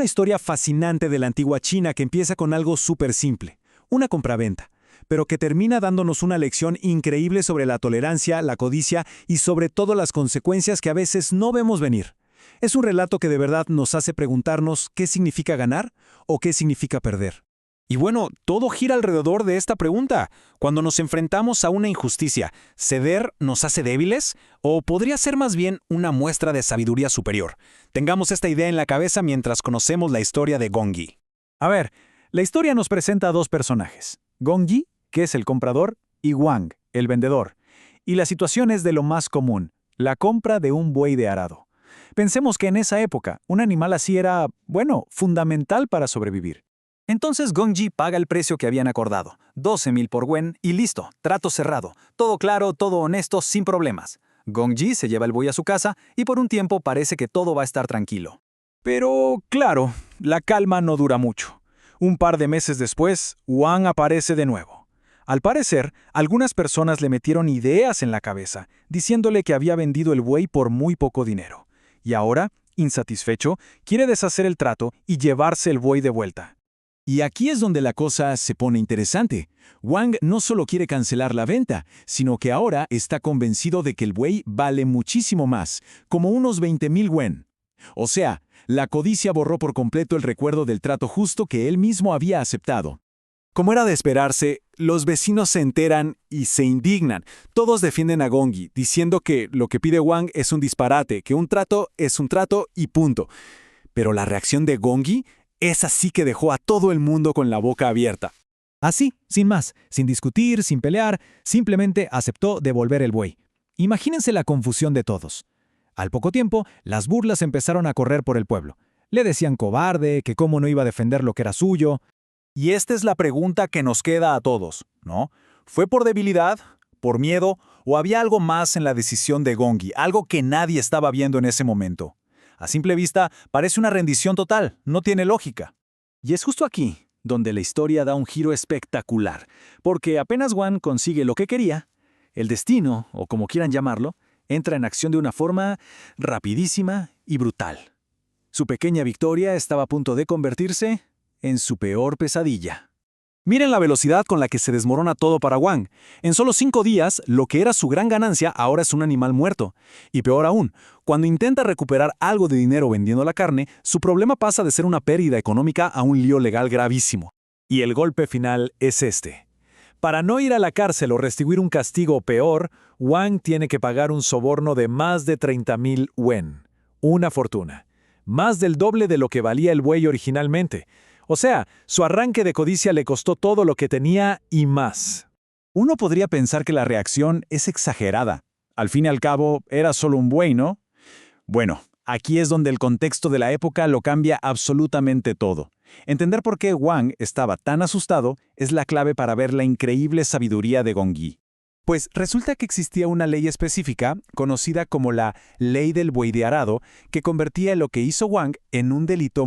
una historia fascinante de la antigua China que empieza con algo súper simple, una compraventa, pero que termina dándonos una lección increíble sobre la tolerancia, la codicia y sobre todo las consecuencias que a veces no vemos venir. Es un relato que de verdad nos hace preguntarnos qué significa ganar o qué significa perder. Y bueno, todo gira alrededor de esta pregunta. Cuando nos enfrentamos a una injusticia, ¿ceder nos hace débiles? ¿O podría ser más bien una muestra de sabiduría superior? Tengamos esta idea en la cabeza mientras conocemos la historia de Gongyi. A ver, la historia nos presenta a dos personajes, Gongyi, que es el comprador, y Wang, el vendedor. Y la situación es de lo más común, la compra de un buey de arado. Pensemos que en esa época, un animal así era, bueno, fundamental para sobrevivir. Entonces Gongyi paga el precio que habían acordado, 12,000 por wen, y listo, trato cerrado. Todo claro, todo honesto, sin problemas. Gongyi se lleva el buey a su casa y por un tiempo parece que todo va a estar tranquilo. Pero, claro, la calma no dura mucho. Un par de meses después, Wang aparece de nuevo. Al parecer, algunas personas le metieron ideas en la cabeza, diciéndole que había vendido el buey por muy poco dinero. Y ahora, insatisfecho, quiere deshacer el trato y llevarse el buey de vuelta. Y aquí es donde la cosa se pone interesante. Wang no solo quiere cancelar la venta, sino que ahora está convencido de que el buey vale muchísimo más, como unos 20,000 wen. O sea, la codicia borró por completo el recuerdo del trato justo que él mismo había aceptado. Como era de esperarse, los vecinos se enteran y se indignan. Todos defienden a Gongyi, diciendo que lo que pide Wang es un disparate, que un trato es un trato y punto. Pero la reacción de Gongyi es así que dejó a todo el mundo con la boca abierta. Así, sin más, sin discutir, sin pelear, simplemente aceptó devolver el buey. Imagínense la confusión de todos. Al poco tiempo, las burlas empezaron a correr por el pueblo. Le decían cobarde, que cómo no iba a defender lo que era suyo. Y esta es la pregunta que nos queda a todos, ¿no? ¿Fue por debilidad, por miedo, o había algo más en la decisión de Gongyi, algo que nadie estaba viendo en ese momento? A simple vista, parece una rendición total, no tiene lógica. Y es justo aquí donde la historia da un giro espectacular, porque apenas Wang consigue lo que quería, el destino, o como quieran llamarlo, entra en acción de una forma rapidísima y brutal. Su pequeña victoria estaba a punto de convertirse en su peor pesadilla. Miren la velocidad con la que se desmorona todo para Wang. En solo 5 días, lo que era su gran ganancia ahora es un animal muerto. Y peor aún, cuando intenta recuperar algo de dinero vendiendo la carne, su problema pasa de ser una pérdida económica a un lío legal gravísimo. Y el golpe final es este. Para no ir a la cárcel o recibir un castigo peor, Wang tiene que pagar un soborno de más de 30,000 wen. Una fortuna. Más del doble de lo que valía el buey originalmente. O sea, su arranque de codicia le costó todo lo que tenía y más. Uno podría pensar que la reacción es exagerada. Al fin y al cabo, era solo un buey, ¿no? Bueno, aquí es donde el contexto de la época lo cambia absolutamente todo. Entender por qué Wang estaba tan asustado es la clave para ver la increíble sabiduría de Gongyi. Pues resulta que existía una ley específica, conocida como la Ley del Buey de Arado, que convertía lo que hizo Wang en un delito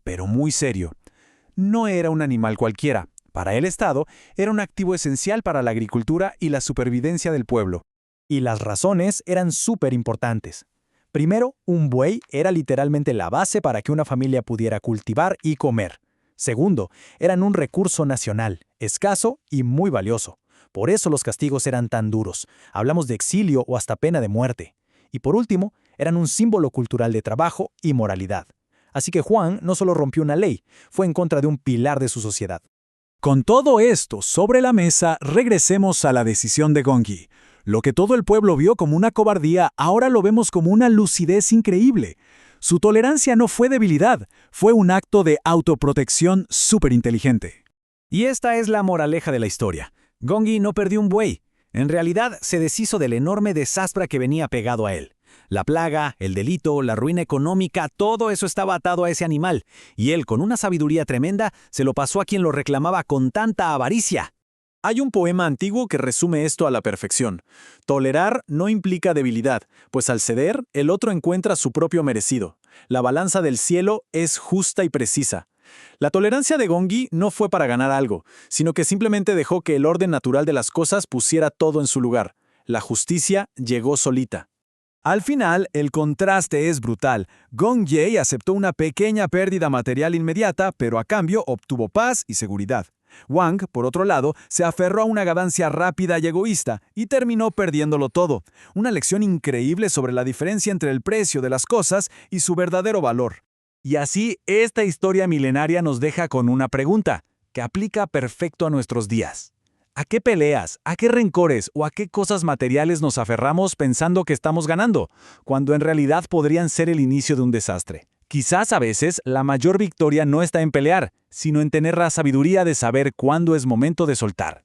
pero muy serio. No era un animal cualquiera. Para el Estado, era un activo esencial para la agricultura y la supervivencia del pueblo. Y las razones eran súper importantes. Primero, un buey era literalmente la base para que una familia pudiera cultivar y comer. Segundo, eran un recurso nacional, escaso y muy valioso. Por eso los castigos eran tan duros. Hablamos de exilio o hasta pena de muerte. Y por último, eran un símbolo cultural de trabajo y moralidad. Así que Juan no solo rompió una ley, fue en contra de un pilar de su sociedad. Con todo esto sobre la mesa, regresemos a la decisión de Gongyi. Lo que todo el pueblo vio como una cobardía, ahora lo vemos como una lucidez increíble. Su tolerancia no fue debilidad, fue un acto de autoprotección súper inteligente. Y esta es la moraleja de la historia. Gongyi no perdió un buey. En realidad, se deshizo del enorme desastre que venía pegado a él. La plaga, el delito, la ruina económica, todo eso estaba atado a ese animal, y él, con una sabiduría tremenda, se lo pasó a quien lo reclamaba con tanta avaricia. Hay un poema antiguo que resume esto a la perfección. Tolerar no implica debilidad, pues al ceder, el otro encuentra su propio merecido. La balanza del cielo es justa y precisa. La tolerancia de Gongyi no fue para ganar algo, sino que simplemente dejó que el orden natural de las cosas pusiera todo en su lugar. La justicia llegó solita. Al final, el contraste es brutal. Gong Ye aceptó una pequeña pérdida material inmediata, pero a cambio obtuvo paz y seguridad. Wang, por otro lado, se aferró a una ganancia rápida y egoísta y terminó perdiéndolo todo. Una lección increíble sobre la diferencia entre el precio de las cosas y su verdadero valor. Y así, esta historia milenaria nos deja con una pregunta, que aplica perfecto a nuestros días. ¿A qué peleas, a qué rencores o a qué cosas materiales nos aferramos pensando que estamos ganando, cuando en realidad podrían ser el inicio de un desastre? Quizás a veces la mayor victoria no está en pelear, sino en tener la sabiduría de saber cuándo es momento de soltar.